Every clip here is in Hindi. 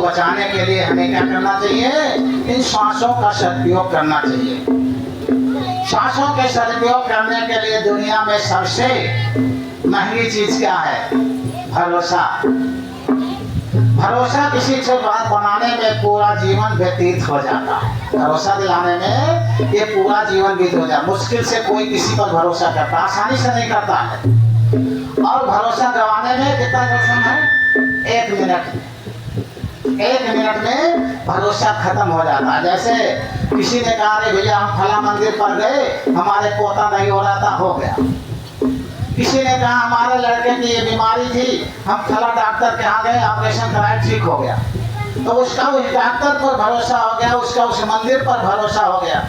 बचाने के लिए हमें क्या करना चाहिए? इन श्वासों का सदुपयोग करना चाहिए। श्वासों के सदुपयोग करने के लिए दुनिया में सबसे महंगी चीज क्या है? भरोसा। भरोसा किसी से बात बनाने में पूरा जीवन व्यतीत हो जाता है। भरोसा दिलाने में ये पूरा जीवन बीत हो जाता। मुश्किल से कोई किसी पर भरोसा करता, आसानी से नहीं करता है। और भरोसा गंवाने में कितना जोखिम है? 1 मिनट में। 1 मिनट में भरोसा खत्म हो जाता है। जैसे किसी ने कहा रे भैया हम फला मंदिर पर गए, हमारे पोता नहीं हो रहा था, हो गया। किसी ने कहा हमारे लड़के की ये बीमारी थी, हम फला डॉक्टर के यहाँ गए, ऑपरेशन कराए, ठीक हो गया। तो उसका उस डॉक्टर पर भरोसा हो गया, उसका उस मंदिर पर भरोसा हो गया।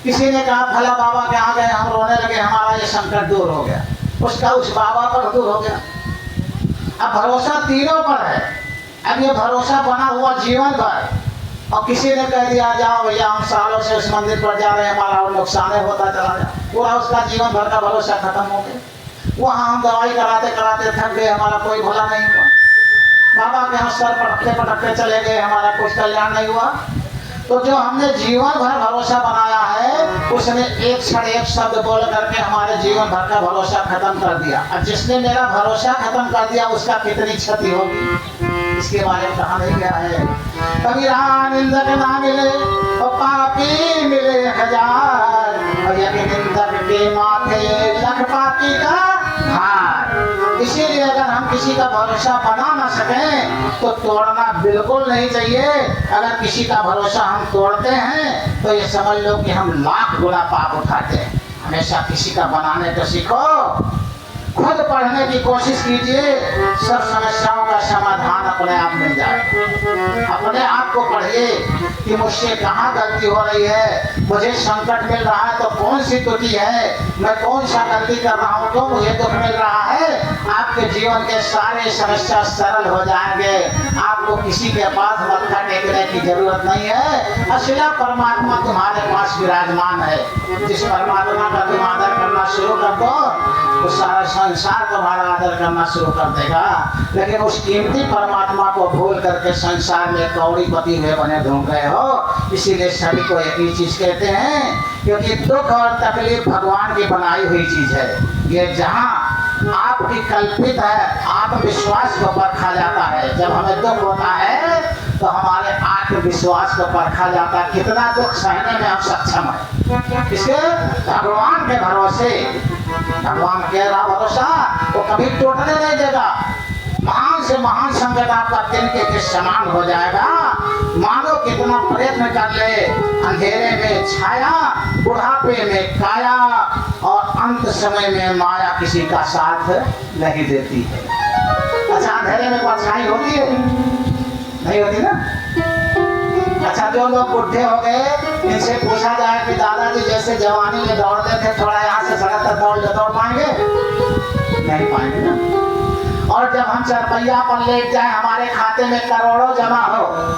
किसी ने कहा फला बाबा के यहाँ गए, हम रोने लगे, हमारा ये संकट दूर हो गया, उसका उस बाबा पर दूर हो गया। अब भरोसा तीनों पर है। अब ये भरोसा बना हुआ जीवन भर, और किसी ने कह दिया जाओ भैया हम सालों से उस मंदिर पर जा रहे हैं, हमारा और नुकसान होता चला गया, पूरा उसका जीवन भर का भरोसा खत्म हो गया। वहाँ हम दवाई कराते कराते थक गए, हमारा कोई भला नहीं हुआ। बाबा के यहाँ सर पटकते पटकते चले गए, हमारा कुछ कल्याण नहीं हुआ। तो जो हमने जीवन भर भरोसा बनाया है, उसने एक क्षण एक शब्द बोल करके हमारे जीवन भर का भरोसा खत्म कर दिया। अब जिसने मेरा भरोसा खत्म कर दिया उसका कितनी क्षति होगी, इसके बारे में कहा नहीं गया है। कबीरा निंदक ना मिले और पापी मिले 1000, और यदि निंदक के माथे लख पापी का भार। इसीलिए अगर हम किसी का भरोसा बना ना सकें तो तोड़ना बिल्कुल नहीं चाहिए। अगर किसी का भरोसा हम तोड़ते हैं तो ये समझ लो कि हम लाख गुना पाप उठाते हैं। हमेशा किसी का बनाने को सीखो, खुद पढ़ने की कोशिश कीजिए, सब समस्याओं का समाधान अपने आप मिल जाएगा। अपने आप को पढ़िए कि मुझसे कहाँ गलती हो रही है, मुझे संकट मिल रहा है तो कौन सी त्रुटि है, मैं कौन सा गलती कर रहा हूँ तो मुझे दुख मिल रहा है। आपके जीवन के सारे समस्या सरल हो जाएंगे। आपको किसी के पास मत्था टेकने की जरूरत नहीं है। असला परमात्मा तुम्हारे पास विराजमान है। जिस परमात्मा का तुम आदर करना शुरू कर दो तो सारा संसार तुम्हारा आदर करना शुरू कर देगा। लेकिन उस कीमती परमात्मा को भूल करके संसार में कौड़ीपति हुए बने घूम रहे हो। इसीलिए सभी को एक ही चीज कहते हैं, क्योंकि दुख और तकलीफ भगवान की बनाई हुई चीज है। ये जहाँ आपकी कल्पित है, आत्मविश्वास को परखा जाता है। जब हमें दुख होता है तो हमारे आत्मविश्वास को परखा जाता है, कितना दुख सहने में हम सक्षम है। इसके भगवान के भरोसे, भगवान के भरोसा वो कभी टूटने नहीं देगा। महान से महान संकट आपका तिनके के समान हो जाएगा। मानो कितना प्रयत्न कर ले, अंधेरे में छाया, बुढ़ापे में काया, और अंत समय में माया किसी का साथ नहीं देती है। अच्छा, अंधेरे में परछाई होती है? नहीं होती ना। अच्छा, जो लोग बुढ़े हो गए इनसे पूछा जाए कि दादाजी जैसे जवानी में दौड़ते थे, थोड़ा यहाँ से सड़क तक दौड़ पाएंगे? नहीं पाएंगे ना। और जब हम चरपैया पर लेट जाए, हमारे खाते में करोड़ों जमा हो,